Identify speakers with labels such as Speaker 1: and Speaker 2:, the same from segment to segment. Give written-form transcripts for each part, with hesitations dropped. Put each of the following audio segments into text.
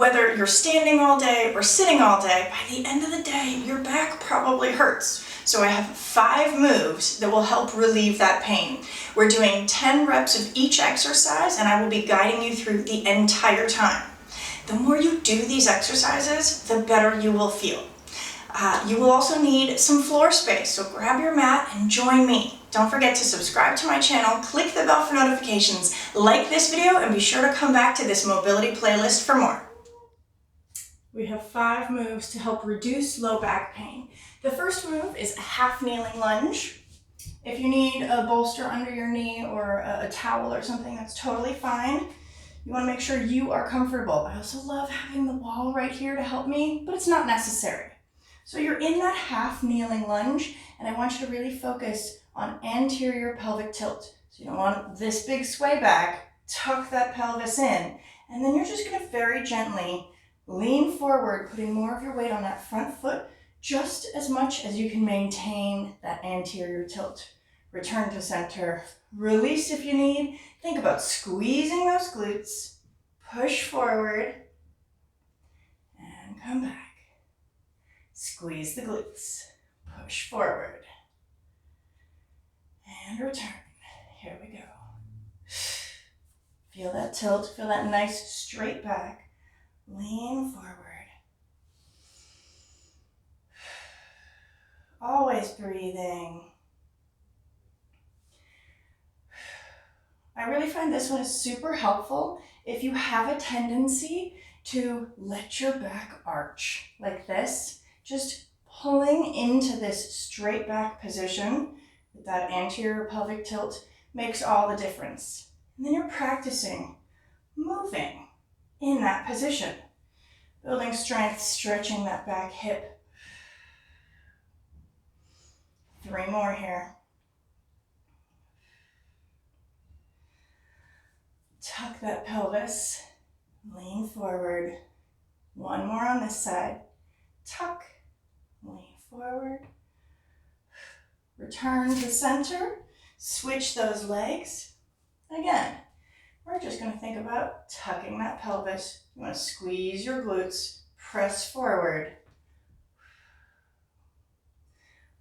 Speaker 1: Whether you're standing all day or sitting all day, by the end of the day, your back probably hurts. So I have 5 moves that will help relieve that pain. We're doing 10 reps of each exercise, and I will be guiding you through the entire time. The more you do these exercises, the better you will feel. You will also need some floor space, so grab your mat and join me. Don't forget to subscribe to my channel, click the bell for notifications, like this video, and be sure to come back to this mobility playlist for more. We have 5 moves to help reduce low back pain. The first move is a half kneeling lunge. If you need a bolster under your knee or a towel or something, that's totally fine. You want to make sure you are comfortable. I also love having the wall right here to help me, but it's not necessary. So you're in that half kneeling lunge, and I want you to really focus on anterior pelvic tilt. So you don't want this big sway back, tuck that pelvis in, and then you're just going to very gently lean forward, putting more of your weight on that front foot, just as much as you can maintain that anterior tilt. Return to center, release if you need. Think about squeezing those glutes, push forward, and come back. Squeeze the glutes, push forward, and return. Here we go. Feel that tilt, feel that nice straight back. Lean forward. Always breathing. I really find this one is super helpful if you have a tendency to let your back arch like this. Just pulling into this straight back position with that anterior pelvic tilt makes all the difference. And then you're practicing moving in that position. Building strength, stretching that back hip. 3 more here. Tuck that pelvis, lean forward. 1 more on this side. Tuck, lean forward. Return to center. Switch those legs. Again, we're just going to think about tucking that pelvis. You want to squeeze your glutes, press forward.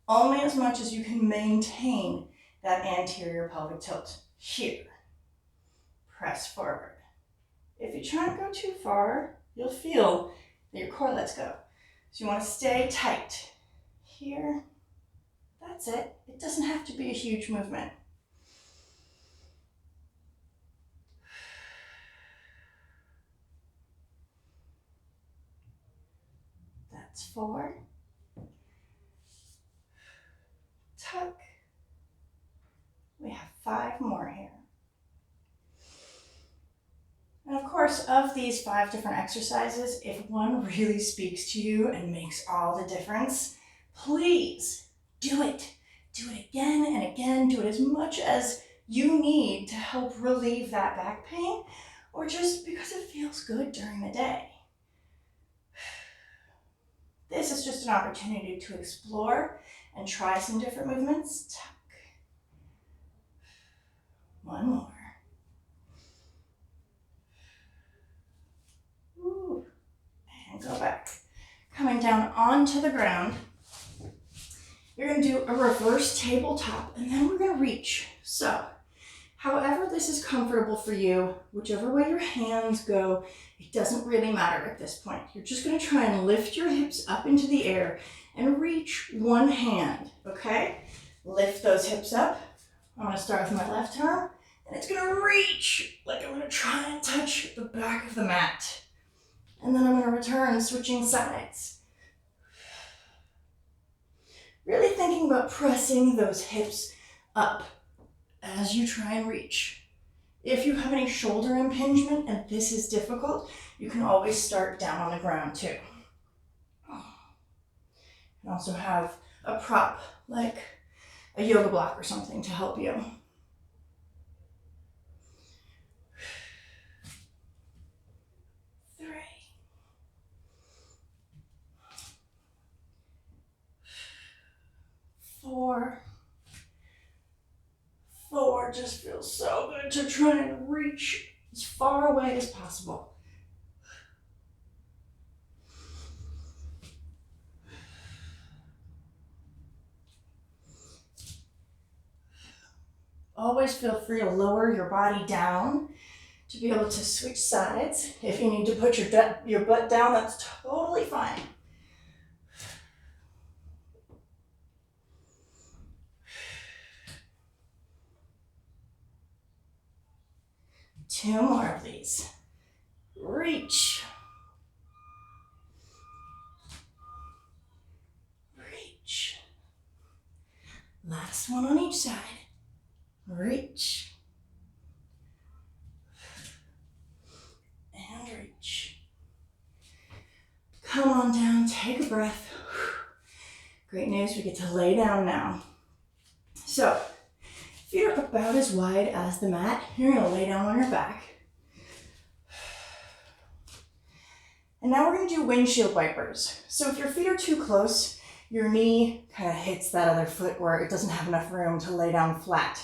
Speaker 1: Only as much as you can maintain that anterior pelvic tilt. Here. Press forward. If you try and go too far, you'll feel that your core lets go. So you want to stay tight. Here. That's it. It doesn't have to be a huge movement. That's 4. Tuck. We have 5 more here. And of course, of these 5 different exercises, if one really speaks to you and makes all the difference, please do it. Do it again and again. Do it as much as you need to help relieve that back pain, or just because it feels good during the day. This is just an opportunity to explore and try some different movements. Tuck. 1 more. Ooh. And go back. Coming down onto the ground. You're going to do a reverse tabletop, and then we're going to reach. So, however this is comfortable for you, whichever way your hands go, it doesn't really matter at this point. You're just going to try and lift your hips up into the air and reach 1 hand, okay? Lift those hips up. I'm going to start with my left arm, and it's going to reach like I'm going to try and touch the back of the mat. And then I'm going to return, switching sides. Really thinking about pressing those hips up as you try and reach. If you have any shoulder impingement and this is difficult, you can always start down on the ground too. You can also have a prop like a yoga block or something to help you. 3. 4. 4 just feels so good to try and reach as far away as possible. always feel free to lower your body down to be able to switch sides. If you need to put your butt down, that's totally fine. Two more of these. Reach. Reach. Last one on each side. Reach. And reach. Come on down, take a breath. Great news, we get to lay down now. So, feet are about as wide as the mat. You're gonna lay down on your back. And now we're gonna do windshield wipers. So if your feet are too close, your knee kind of hits that other foot where it doesn't have enough room to lay down flat.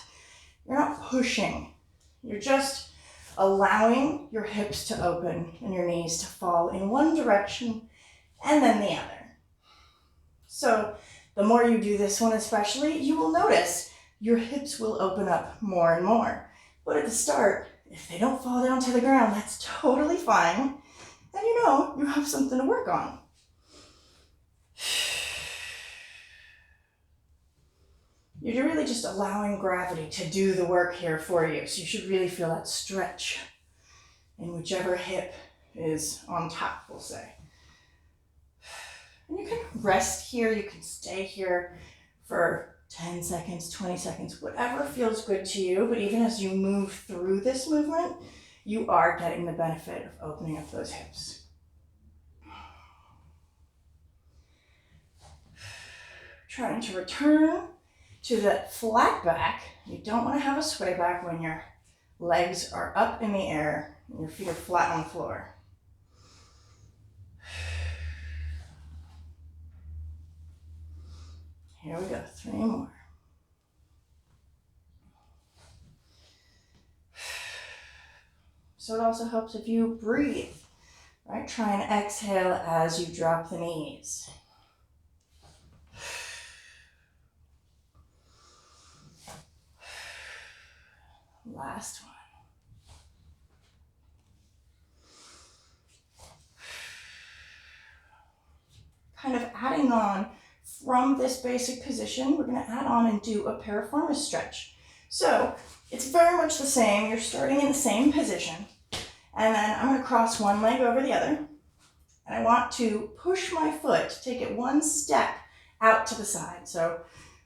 Speaker 1: You're not pushing. You're just allowing your hips to open and your knees to fall in one direction and then the other. So the more you do this one especially, you will notice your hips will open up more and more. But at the start, if they don't fall down to the ground, that's totally fine. And you know, you have something to work on. You're really just allowing gravity to do the work here for you. So you should really feel that stretch in whichever hip is on top, we'll say. And you can rest here, you can stay here for 10 seconds, 20 seconds, whatever feels good to you. But even as you move through this movement, you are getting the benefit of opening up those hips. Trying to return to that flat back. You don't want to have a sway back when your legs are up in the air and your feet are flat on the floor. Here we go, 3 more. So it also helps if you breathe, right? Try and exhale as you drop the knees. Last one. Kind of adding on from this basic position, we're going to add on and do a piriformis stretch. So it's very much the same. You're starting in the same position. And then I'm going to cross one leg over the other. And I want to push my foot, take it one step out to the side. So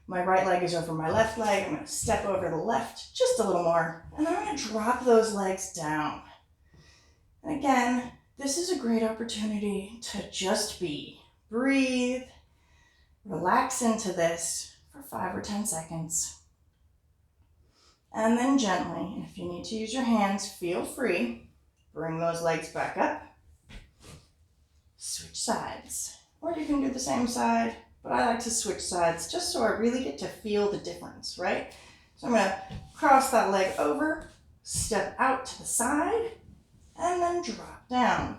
Speaker 1: my right leg is over my left leg. I'm going to step over the left just a little more. And then I'm going to drop those legs down. And again, this is a great opportunity to just be. Breathe. Relax into this for 5 or 10 seconds. And then gently, and if you need to use your hands, feel free. Bring those legs back up. Switch sides. Or you can do the same side, but I like to switch sides just so I really get to feel the difference, right? So I'm going to cross that leg over, step out to the side, and then drop down.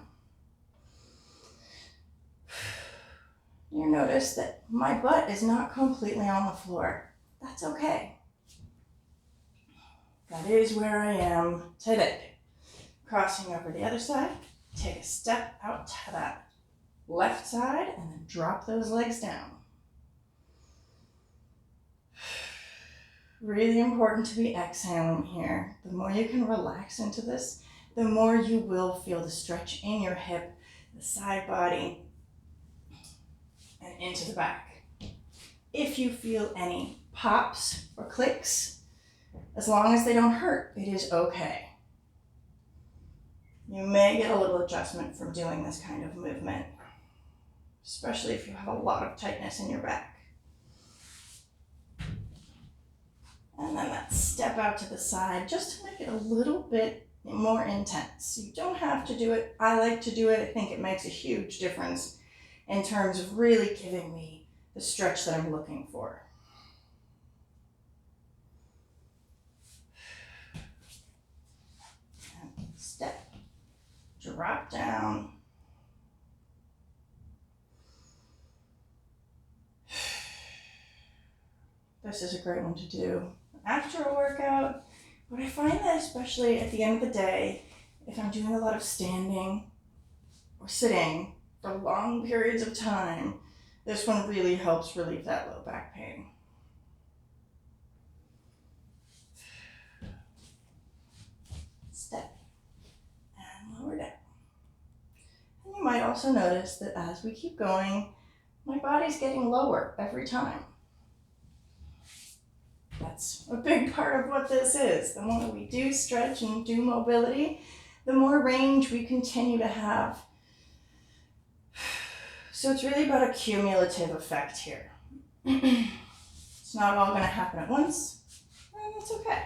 Speaker 1: You notice that my butt is not completely on the floor. That's okay. That is where I am today. Crossing over the other side, take a step out to that left side, and then drop those legs down. Really important to be exhaling here. The more you can relax into this, the more you will feel the stretch in your hip, the side body, and into the back. If you feel any pops or clicks, as long as they don't hurt, it is okay. You may get a little adjustment from doing this kind of movement, especially if you have a lot of tightness in your back. And then that step out to the side, just to make it a little bit more intense. You don't have to do it. I like to do it. I think it makes a huge difference in terms of really giving me the stretch that I'm looking for. And step, drop down. This is a great one to do after a workout. But I find that especially at the end of the day, if I'm doing a lot of standing or sitting for long periods of time, this one really helps relieve that low back pain. Step and lower down. And you might also notice that as we keep going, my body's getting lower every time. That's a big part of what this is. The more we do stretch and do mobility, the more range we continue to have. So it's really about a cumulative effect here. It's not all going to happen at once, and that's okay.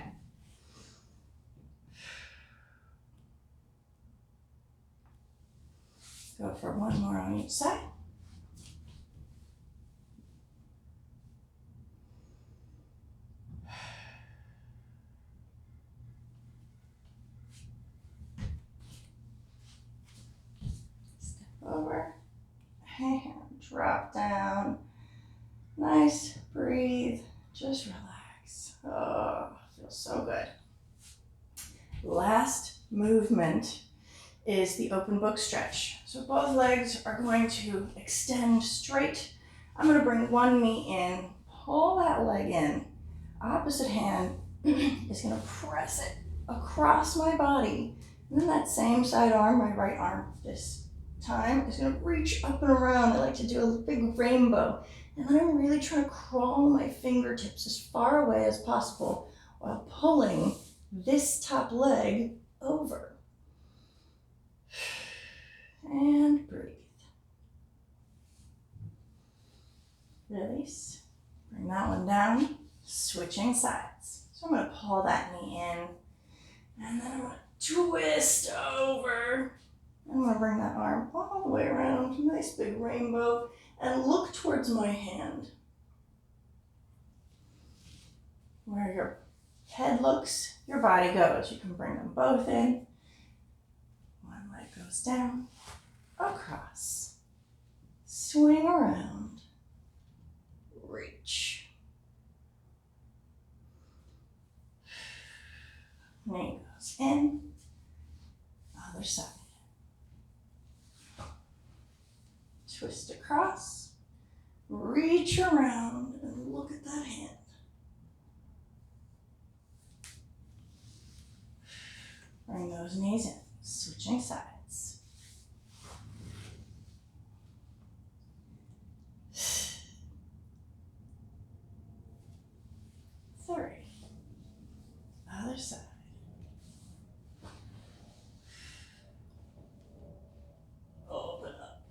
Speaker 1: Go for one more on each side. Step over and drop down. Nice, breathe, just relax. Oh, feels so good. Last movement is the open book stretch. So both legs are going to extend straight. I'm going to bring one knee in, pull that leg in. Opposite hand is going to press it across my body. And then that same side arm, my right arm this time, is going to reach up and around. I like to do a big rainbow. And then I'm really trying to crawl my fingertips as far away as possible while pulling this top leg over. And breathe. Release. Bring that one down. Switching sides. So I'm going to pull that knee in. And then I'm going to twist over. I'm going to bring that arm all the way around. Nice big rainbow. And look towards my hand. Where your head looks, your body goes. You can bring them both in. One leg goes down, across, swing around, reach. Knee goes in, other side. Twist across, reach around, and look at that hand. Bring those knees in, switching sides. Three. Other side. Open up.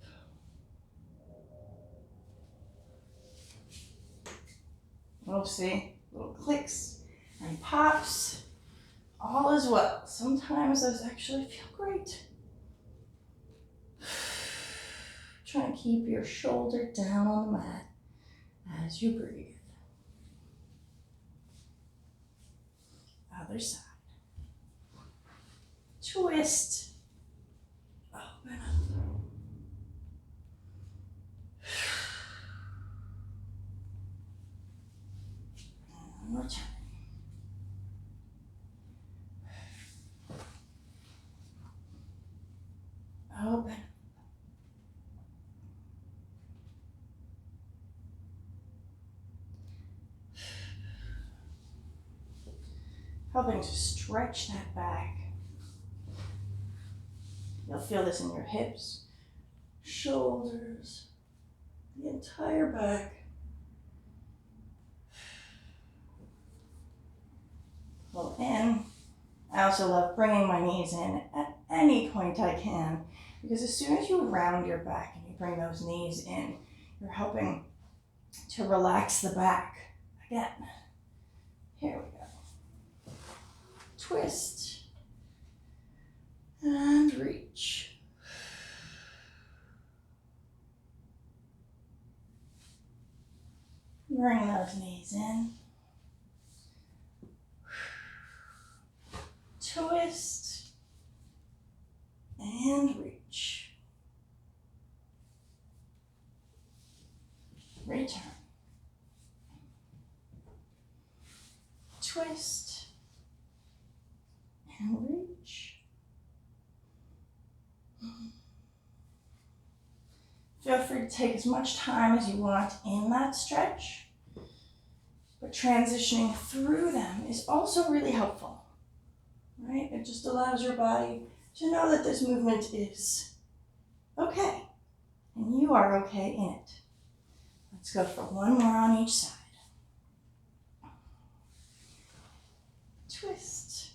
Speaker 1: Oh, see, little clicks and pops. All is well. Sometimes those actually feel great. Try and keep your shoulder down on the mat as you breathe. Other side. Twist. Open up. And return. Open. Helping to stretch that back. You'll feel this in your hips, shoulders, the entire back. Pull in. I also love bringing my knees in at any point I can, because as soon as you round your back and you bring those knees in, you're helping to relax the back. Again, here we go. Twist and reach. Bring those knees in. Twist and reach. Return. Twist and reach. Feel free to take as much time as you want in that stretch, but transitioning through them is also really helpful, right? It just allows your body to know that this movement is okay, and you are okay in it. Let's go for one more on each side. Twist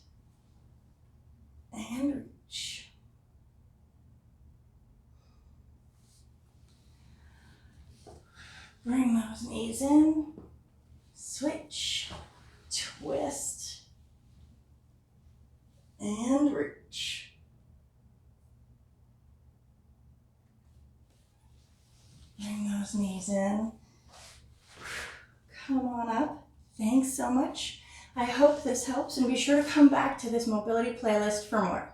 Speaker 1: and reach. Bring those knees in, switch, twist, and reach. Bring those knees in. Come on up. Thanks so much. I hope this helps, and be sure to come back to this mobility playlist for more.